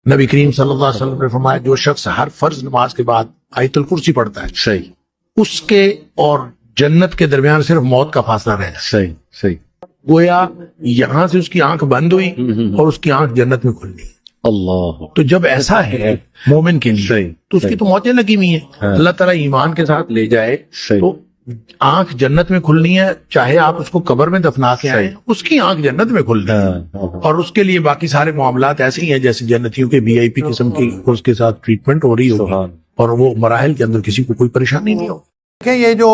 نبی کریم صلی اللہ علیہ وسلم نے فرمایا جو شخص ہر فرض نماز کے بعد آیت الکرسی پڑھتا ہے صحیح اس کے اور جنت کے درمیان صرف موت کا فاصلہ رہ جاتا ہے. صحیح گویا یہاں سے اس کی آنکھ بند ہوئی اور اس کی آنکھ جنت میں کھل گئی. اللہ. تو جب ایسا ہے مومن کے لیے تو اس کی تو موتیں لگی ہوئی ہیں. اللہ تعالیٰ ایمان کے ساتھ لے جائے تو آنکھ جنت میں کھلنی ہے، چاہے آپ اس کو قبر میں دفنا کے آئیں اس کی آنکھ جنت میں کھل رہی ہے. اور اس کے لیے باقی سارے معاملات ایسے ہی ہیں جیسے جنتیوں کے VIP قسم کی اس کے ساتھ ٹریٹمنٹ ہو رہی ہوگی اور وہ مراحل کے اندر کسی کو کوئی پریشانی نہیں ہوگی. دیکھیں یہ جو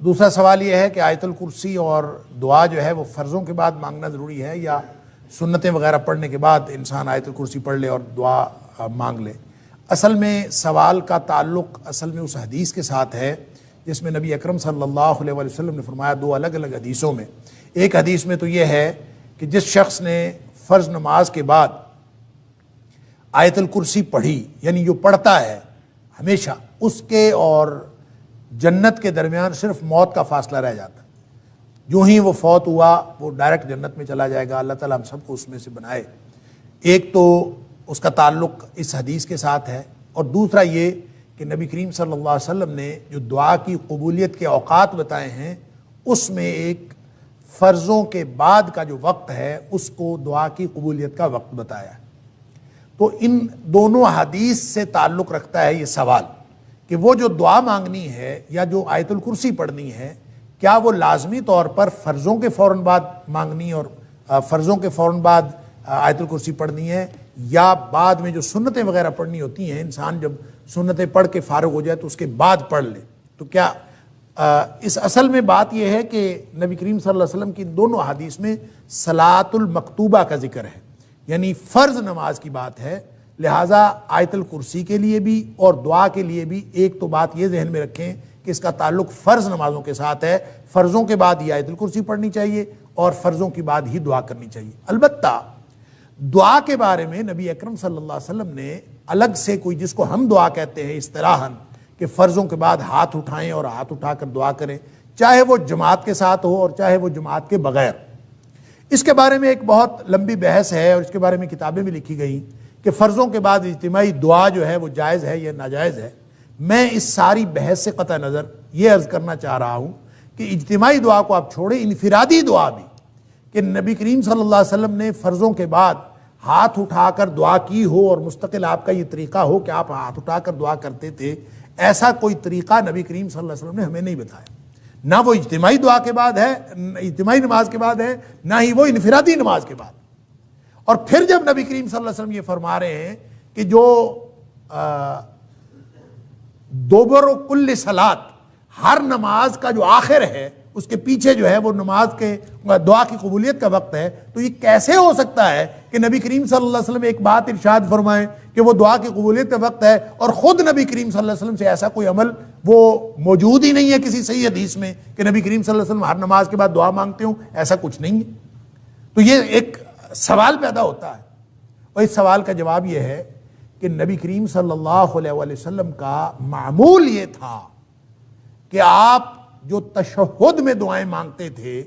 دوسرا سوال یہ ہے کہ آیت الکرسی اور دعا جو ہے وہ فرضوں کے بعد مانگنا ضروری ہے یا سنتیں وغیرہ پڑھنے کے بعد انسان آیت الکرسی پڑھ لے اور دعا مانگ لے. اصل میں سوال کا تعلق اصل میں اس حدیث کے ساتھ ہے جس میں نبی اکرم صلی اللہ علیہ وسلم نے فرمایا، دو الگ الگ حدیثوں میں. ایک حدیث میں تو یہ ہے کہ جس شخص نے فرض نماز کے بعد آیت الکرسی پڑھی، یعنی جو پڑھتا ہے ہمیشہ، اس کے اور جنت کے درمیان صرف موت کا فاصلہ رہ جاتا ہے. جو ہی وہ فوت ہوا وہ ڈائریکٹ جنت میں چلا جائے گا. اللہ تعالیٰ ہم سب کو اس میں سے بنائے. ایک تو اس کا تعلق اس حدیث کے ساتھ ہے، اور دوسرا یہ کہ نبی کریم صلی اللہ علیہ وسلم نے جو دعا کی قبولیت کے اوقات بتائے ہیں اس میں ایک فرضوں کے بعد کا جو وقت ہے اس کو دعا کی قبولیت کا وقت بتایا ہے. تو ان دونوں حدیث سے تعلق رکھتا ہے یہ سوال کہ وہ جو دعا مانگنی ہے یا جو آیت الکرسی پڑھنی ہے، کیا وہ لازمی طور پر فرضوں کے فوراً بعد مانگنی اور فرضوں کے فوراً بعد آیت الکرسی پڑھنی ہے، یا بعد میں جو سنتیں وغیرہ پڑھنی ہوتی ہیں، انسان جب سنتیں پڑھ کے فارغ ہو جائے تو اس کے بعد پڑھ لے. تو کیا اس اصل میں بات یہ ہے کہ نبی کریم صلی اللہ علیہ وسلم کی ان دونوں حدیث میں صلاۃ المکتوبہ کا ذکر ہے، یعنی فرض نماز کی بات ہے. لہٰذا آیت الکرسی کے لیے بھی اور دعا کے لیے بھی ایک تو بات یہ ذہن میں رکھیں کہ اس کا تعلق فرض نمازوں کے ساتھ ہے. فرضوں کے بعد ہی آیت الکرسی پڑھنی چاہیے اور فرضوں کی بعد ہی دعا کرنی چاہیے. البتہ دعا کے بارے میں نبی اکرم صلی اللہ علیہ وسلم نے الگ سے کوئی، جس کو ہم دعا کہتے ہیں اصطلاحاً، کہ فرضوں کے بعد ہاتھ اٹھائیں اور ہاتھ اٹھا کر دعا کریں، چاہے وہ جماعت کے ساتھ ہو اور چاہے وہ جماعت کے بغیر. اس کے بارے میں ایک بہت لمبی بحث ہے اور اس کے بارے میں کتابیں بھی لکھی گئیں کہ فرضوں کے بعد اجتماعی دعا جو ہے وہ جائز ہے یا ناجائز ہے. میں اس ساری بحث سے قطع نظر یہ عرض کرنا چاہ رہا ہوں کہ اجتماعی دعا کو آپ چھوڑیں، انفرادی دعا بھی، کہ نبی کریم صلی اللہ علیہ وسلم نے فرضوں کے بعد ہاتھ اٹھا کر دعا کی ہو اور مستقل آپ کا یہ طریقہ ہو کہ آپ ہاتھ اٹھا کر دعا کرتے تھے، ایسا کوئی طریقہ نبی کریم صلی اللہ علیہ وسلم نے ہمیں نہیں بتایا. نہ وہ اجتماعی دعا کے بعد ہے، اجتماعی نماز کے بعد ہے، نہ ہی وہ انفرادی نماز کے بعد. اور پھر جب نبی کریم صلی اللہ علیہ وسلم یہ فرما رہے ہیں کہ جو دوبر و کل صلات، ہر نماز کا جو آخر ہے اس کے پیچھے جو ہے وہ نماز کے دعا کی قبولیت کا وقت ہے، تو یہ کیسے ہو سکتا ہے کہ نبی کریم صلی اللہ علیہ وسلم ایک بات ارشاد فرمائیں کہ وہ دعا کی قبولیت کا وقت ہے اور خود نبی کریم صلی اللہ علیہ وسلم سے ایسا کوئی عمل وہ موجود ہی نہیں ہے کسی صحیح حدیث میں کہ نبی کریم صلی اللہ علیہ وسلم ہر نماز کے بعد دعا مانگتے ہوں، ایسا کچھ نہیں ہے. تو یہ ایک سوال پیدا ہوتا ہے، اور اس سوال کا جواب یہ ہے کہ نبی کریم صلی اللہ علیہ وسلم کا معمول یہ تھا کہ آپ جو تشہد میں دعائیں مانگتے تھے،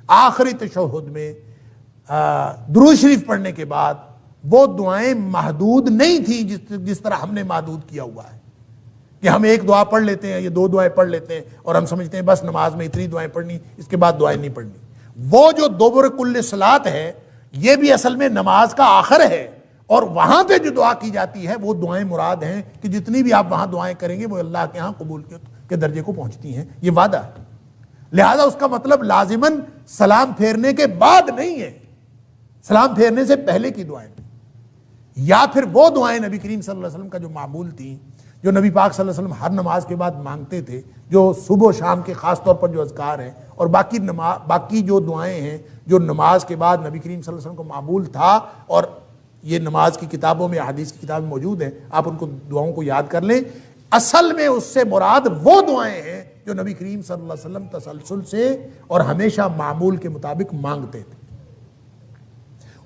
آخری تشہد میں درود شریف پڑھنے کے بعد، وہ دعائیں محدود نہیں تھیں جس طرح ہم نے محدود کیا ہوا ہے کہ ہم ایک دعا پڑھ لیتے ہیں یا دو دعائیں پڑھ لیتے ہیں اور ہم سمجھتے ہیں بس نماز میں اتنی دعائیں پڑھنی، اس کے بعد دعائیں نہیں پڑھنی. وہ جو دوبر کل صلات ہے یہ بھی اصل میں نماز کا آخر ہے، اور وہاں پہ جو دعا کی جاتی ہے وہ دعائیں مراد ہیں کہ جتنی بھی آپ وہاں دعائیں کریں گے وہ اللہ کے ہاں قبول کے درجے کو پہنچتی ہیں، یہ وعدہ ہے. لہذا اس کا مطلب لازماً سلام پھیرنے کے بعد نہیں ہے، سلام پھیرنے سے پہلے کی دعائیں، یا پھر وہ دعائیں نبی کریم صلی اللہ علیہ وسلم کا جو معمول تھیں، جو نبی پاک صلی اللہ علیہ وسلم ہر نماز کے بعد مانگتے تھے، جو صبح و شام کے خاص طور پر جو اذکار ہیں، اور باقی جو دعائیں ہیں جو نماز کے بعد نبی کریم صلی اللہ علیہ وسلم کو معمول تھا، اور یہ نماز کی کتابوں میں، حدیث کی کتابیں موجود ہیں، آپ ان کو دعاؤں کو یاد کر لیں. اصل میں اس سے مراد وہ دعائیں ہیں جو نبی کریم صلی اللہ علیہ وسلم تسلسل سے اور ہمیشہ معمول کے مطابق مانگتے تھے.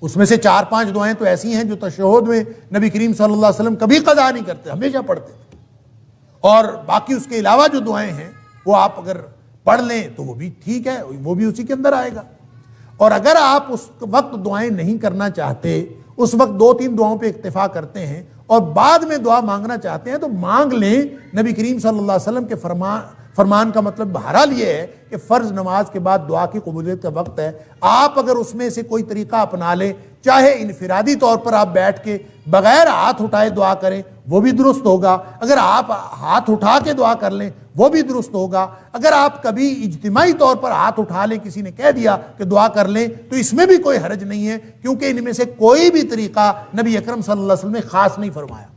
اس میں سے 4-5 دعائیں تو ایسی ہیں جو تشہد میں نبی کریم صلی اللہ علیہ وسلم کبھی قضا نہیں کرتے، ہمیشہ پڑھتے تھے. اور باقی اس کے علاوہ جو دعائیں ہیں وہ آپ اگر پڑھ لیں تو وہ بھی ٹھیک ہے، وہ بھی اسی کے اندر آئے گا. اور اگر آپ اس وقت دعائیں نہیں کرنا چاہتے، اس وقت 2-3 دعاؤں پہ اکتفا کرتے ہیں اور بعد میں دعا مانگنا چاہتے ہیں تو مانگ لیں۔ نبی کریم صلی اللہ علیہ وسلم کے فرمان کا مطلب بہرحال یہ ہے کہ فرض نماز کے بعد دعا کی قبولیت کا وقت ہے، آپ اگر اس میں سے کوئی طریقہ اپنا لیں، چاہے انفرادی طور پر آپ بیٹھ کے بغیر ہاتھ اٹھائے دعا کریں وہ بھی درست ہوگا، اگر آپ ہاتھ اٹھا کے دعا کر لیں وہ بھی درست ہوگا، اگر آپ کبھی اجتماعی طور پر ہاتھ اٹھا لیں، کسی نے کہہ دیا کہ دعا کر لیں تو اس میں بھی کوئی حرج نہیں ہے، کیونکہ ان میں سے کوئی بھی طریقہ نبی اکرم صلی اللہ علیہ وسلم نے خاص نہیں فرمایا۔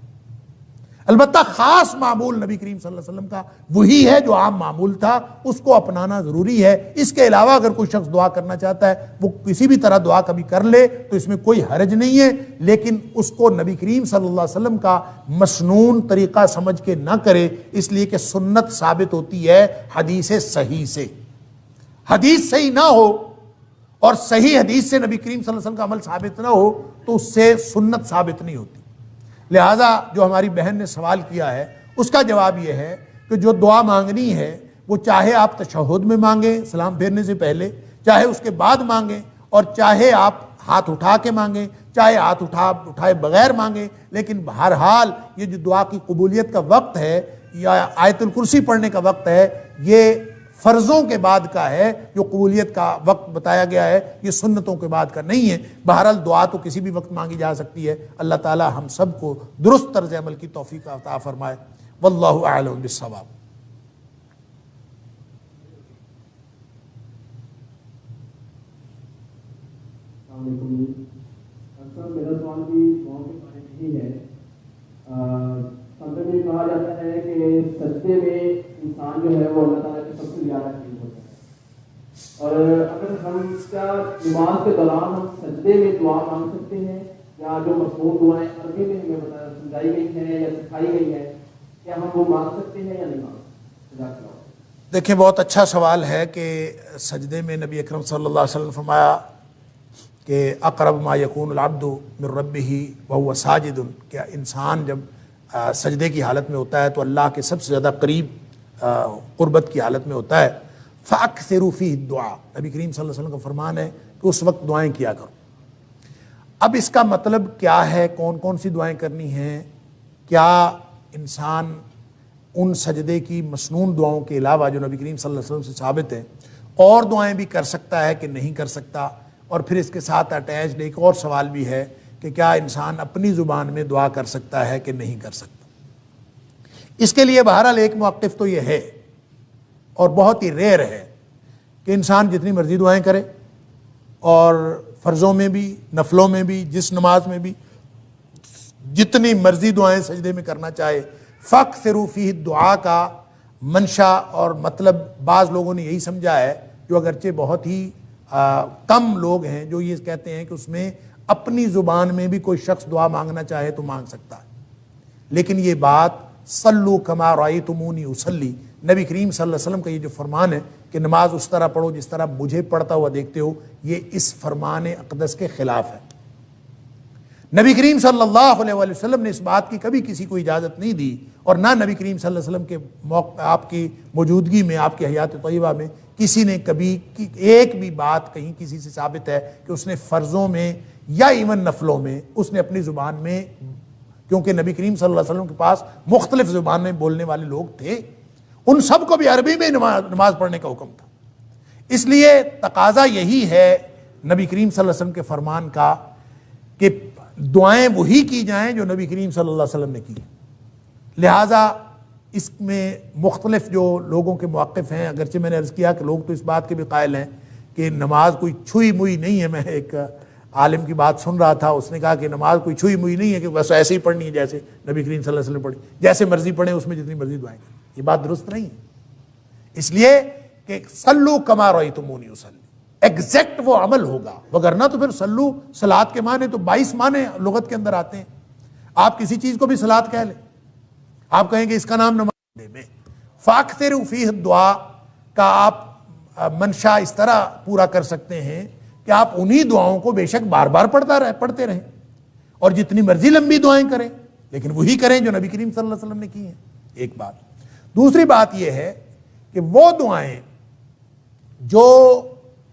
البتہ خاص معمول نبی کریم صلی اللہ علیہ وسلم کا وہی ہے جو عام معمول تھا، اس کو اپنانا ضروری ہے۔ اس کے علاوہ اگر کوئی شخص دعا کرنا چاہتا ہے وہ کسی بھی طرح دعا کبھی کر لے تو اس میں کوئی حرج نہیں ہے، لیکن اس کو نبی کریم صلی اللہ علیہ وسلم کا مسنون طریقہ سمجھ کے نہ کرے، اس لیے کہ سنت ثابت ہوتی ہے حدیث صحیح سے۔ حدیث صحیح نہ ہو اور صحیح حدیث سے نبی کریم صلی اللہ علیہ وسلم کا عمل ثابت نہ ہو تو اس سے سنت ثابت نہیں ہوتی۔ لہٰذا جو ہماری بہن نے سوال کیا ہے اس کا جواب یہ ہے کہ جو دعا مانگنی ہے وہ چاہے آپ تشہد میں مانگیں سلام پھیرنے سے پہلے، چاہے اس کے بعد مانگیں، اور چاہے آپ ہاتھ اٹھا کے مانگیں، چاہے ہاتھ اٹھائے بغیر مانگیں، لیکن بہرحال یہ جو دعا کی قبولیت کا وقت ہے یا آیت الکرسی پڑھنے کا وقت ہے یہ فرضوں کے بعد کا ہے، جو قبولیت کا وقت بتایا گیا ہے یہ سنتوں کے بعد کا نہیں ہے۔ بہرحال دعا تو کسی بھی وقت مانگی جا سکتی ہے۔ اللہ تعالی ہم سب کو درست طرز عمل کی توفیق عطا فرمائے۔ واللہ اعلم بالصواب۔ السلام علیکم۔ اکثر میرا سوال بھی دعاؤں کے بارے میں ہی ہے۔ سنت میں کہا جاتا ہے کہ سجدے میں انسان جو ہے وہ اللہ تعالیٰ کے سب سے زیادہ قریب ہوتا ہے، اور اگر ہم کیا نماز کے دوران ہم سجدے میں دعا مانگ سکتے ہیں، یا جو مضمون دعائیں عربی میں ہمیں سمجھائی گئی ہیں یا سکھائی گئی ہیں کیا ہم وہ مانگ سکتے ہیں یا نہیں مانگ سکتے؟ دیکھیں بہت اچھا سوال ہے کہ سجدے میں نبی اکرم صلی اللہ علیہ وسلم نے فرمایا کہ اقرب ما یکون العبد من ربہ وہو ساجد، کہ انسان جب سجدے کی حالت میں ہوتا ہے تو اللہ کے سب سے زیادہ قریب قربت کی حالت میں ہوتا ہے۔ فَأَكْثِرُوا فِيهِ الدُّعَاء، نبی کریم صلی اللہ علیہ وسلم کا فرمان ہے کہ اس وقت دعائیں کیا کرو۔ اب اس کا مطلب کیا ہے، کون کون سی دعائیں کرنی ہیں؟ کیا انسان ان سجدے کی مسنون دعاؤں کے علاوہ جو نبی کریم صلی اللہ علیہ وسلم سے ثابت ہیں اور دعائیں بھی کر سکتا ہے کہ نہیں کر سکتا؟ اور پھر اس کے ساتھ اٹیچڈ ایک اور سوال بھی ہے کہ کیا انسان اپنی زبان میں دعا کر سکتا ہے کہ نہیں کر سکتا؟ اس کے لیے بہرحال ایک موقف تو یہ ہے اور بہت ہی ریئر ہے کہ انسان جتنی مرضی دعائیں کرے، اور فرضوں میں بھی نفلوں میں بھی جس نماز میں بھی جتنی مرضی دعائیں سجدے میں کرنا چاہے۔ فَأَكْثِرُوا فِيهِ الدُّعَاء کا منشا اور مطلب بعض لوگوں نے یہی سمجھا ہے، جو اگرچہ بہت ہی کم لوگ ہیں جو یہ کہتے ہیں کہ اس میں اپنی زبان میں بھی کوئی شخص دعا مانگنا چاہے تو مانگ سکتا ہے، لیکن یہ بات صلو کما رأیتمونی اصلی، نبی کریم صلی اللہ علیہ وسلم کا یہ جو فرمان ہے کہ نماز اس طرح پڑھو جس طرح مجھے پڑھتا ہوا دیکھتے ہو، یہ اس فرمان اقدس کے خلاف ہے۔ نبی کریم صلی اللہ علیہ وآلہ وسلم نے اس بات کی کبھی کسی کو اجازت نہیں دی، اور نہ نبی کریم صلی اللہ علیہ وسلم کے آپ کی موجودگی میں، آپ کی حیات طیبہ میں کسی نے کبھی ایک بھی بات کہیں کسی سے ثابت ہے کہ اس نے فرضوں میں یا ایون نفلوں میں اس نے اپنی زبان میں، کیونکہ نبی کریم صلی اللہ علیہ وسلم کے پاس مختلف زبان میں بولنے والے لوگ تھے، ان سب کو بھی عربی میں نماز پڑھنے کا حکم تھا۔ اس لیے تقاضا یہی ہے نبی کریم صلی اللہ علیہ وسلم کے فرمان کا کہ دعائیں وہی کی جائیں جو نبی کریم صلی اللہ علیہ وسلم نے کی۔ لہٰذا اس میں مختلف جو لوگوں کے موقف ہیں، اگرچہ میں نے عرض کیا کہ لوگ تو اس بات کے بھی قائل ہیں کہ نماز کوئی چھوئی موئی نہیں ہے۔ میں ایک عالم کی بات سن رہا تھا، اس نے کہا کہ نماز کوئی چھوئی موئی نہیں ہے کہ بس ایسے ہی پڑھنی ہے جیسے نبی کریم صلی اللہ علیہ وسلم پڑھی، جیسے مرضی پڑھیں اس میں جتنی مرضی دعائیں کریں۔ یہ بات درست نہیں ہے، اس لیے کہ صلو کما رأیتمونی اصلی ایگزیکٹ وہ عمل ہوگا، وگرنہ تو پھر صلو صلاۃ کے معنی تو 22 معنی لغت کے اندر آتے ہیں۔ آپ کسی چیز کو بھی صلاۃ کہہ لیں، آپ کہیں کہ اس کا نام نماز میں فَأَكْثِرُوا فِيهِ الدُّعَاء کا آپ منشا اس طرح پورا کر سکتے ہیں کہ آپ انہی دعاؤں کو بے شک بار بار پڑھتے رہیں اور جتنی مرضی لمبی دعائیں کریں، لیکن وہی کریں جو نبی کریم صلی اللہ علیہ وسلم نے کی ہیں۔ ایک بات۔ دوسری بات یہ ہے کہ وہ دعائیں جو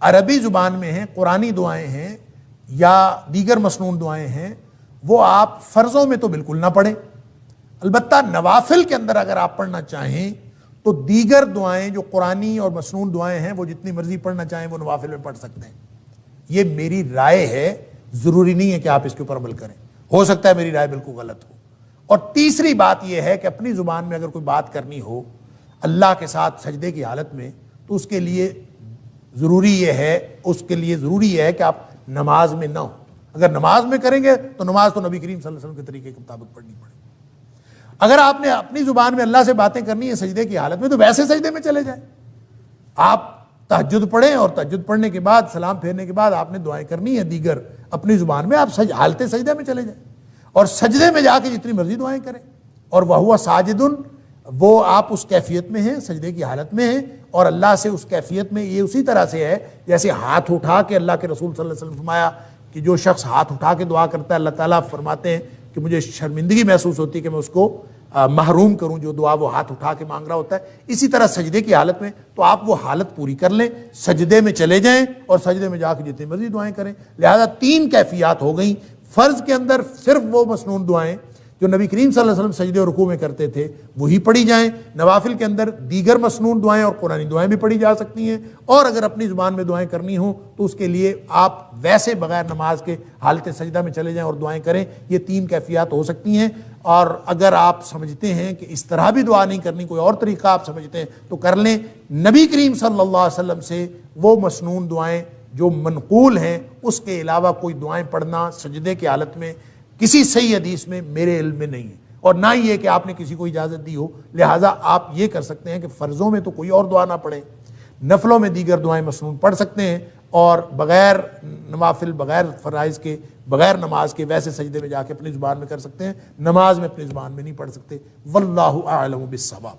عربی زبان میں ہیں، قرآنی دعائیں ہیں، یا دیگر مسنون دعائیں ہیں وہ آپ فرضوں میں تو بالکل نہ پڑھیں. البتہ نوافل کے اندر اگر آپ پڑھنا چاہیں تو دیگر دعائیں جو قرآنی اور مسنون دعائیں ہیں وہ جتنی مرضی پڑھنا چاہیں وہ نوافل میں پڑھ سکتے ہیں. یہ میری رائے ہے, ضروری نہیں ہے کہ آپ اس کے اوپر عمل کریں, ہو سکتا ہے میری رائے بالکل غلط ہو. اور تیسری بات یہ ہے کہ اپنی زبان میں اگر کوئی بات کرنی ہو اللہ کے ساتھ سجدے کی حالت میں تو اس کے لیے ضروری یہ ہے کہ آپ نماز میں نہ ہو. اگر نماز میں کریں گے تو نماز تو نبی کریم صلی اللہ علیہ وسلم کے طریقے کے مطابق پڑھنی پڑے. اگر آپ نے اپنی زبان میں اللہ سے باتیں کرنی ہے سجدے کی حالت میں تو ویسے سجدے میں چلے جائیں. آپ تہجد پڑھیں اور تہجد پڑھنے کے بعد سلام پھیرنے کے بعد آپ نے دعائیں کرنی ہے دیگر اپنی زبان میں, آپ حالت سجدے میں چلے جائیں اور سجدے میں جا کے جتنی مرضی دعائیں کریں. اور وَهُوَ ساجدٌ, وہ آپ اس کیفیت میں ہیں, سجدے کی حالت میں ہیں اور اللہ سے اس کیفیت میں یہ اسی طرح سے ہے جیسے ہاتھ اٹھا کے اللہ کے رسول صلی اللہ علیہ وسلم فرمایا کہ جو شخص ہاتھ اٹھا کے دعا کرتا ہے اللہ تعالیٰ فرماتے ہیں کہ مجھے شرمندگی محسوس ہوتی ہے کہ میں اس کو محروم کروں جو دعا وہ ہاتھ اٹھا کے مانگ رہا ہوتا ہے. اسی طرح سجدے کی حالت میں تو آپ وہ حالت پوری کر لیں, سجدے میں چلے جائیں اور سجدے میں جا کے جتنی مرضی دعائیں کریں. لہذا 3 کیفیات ہو گئیں. فرض کے اندر صرف وہ مسنون دعائیں جو نبی کریم صلی اللہ علیہ وسلم سجدے اور رکوع میں کرتے تھے وہی پڑھی جائیں. نوافل کے اندر دیگر مسنون دعائیں اور قرآنی دعائیں بھی پڑھی جا سکتی ہیں. اور اگر اپنی زبان میں دعائیں کرنی ہوں تو اس کے لیے آپ ویسے بغیر نماز کے حالت سجدہ میں چلے جائیں اور دعائیں کریں. یہ 3 کیفیات ہو سکتی ہیں. اور اگر آپ سمجھتے ہیں کہ اس طرح بھی دعا نہیں کرنی, کوئی اور طریقہ آپ سمجھتے ہیں تو کر لیں. نبی کریم صلی اللہ علیہ وسلم سے وہ مسنون دعائیں جو منقول ہیں اس کے علاوہ کوئی دعائیں پڑھنا سجدے کی حالت میں کسی صحیح حدیث میں میرے علم میں نہیں ہے, اور نہ یہ کہ آپ نے کسی کو اجازت دی ہو. لہٰذا آپ یہ کر سکتے ہیں کہ فرضوں میں تو کوئی اور دعا نہ پڑھیں, نفلوں میں دیگر دعائیں مسنون پڑھ سکتے ہیں اور بغیر نوافل, بغیر فرائض کے, بغیر نماز کے ویسے سجدے میں جا کے اپنی زبان میں کر سکتے ہیں. نماز میں اپنی زبان میں نہیں پڑھ سکتے. واللہ اعلم بالصواب.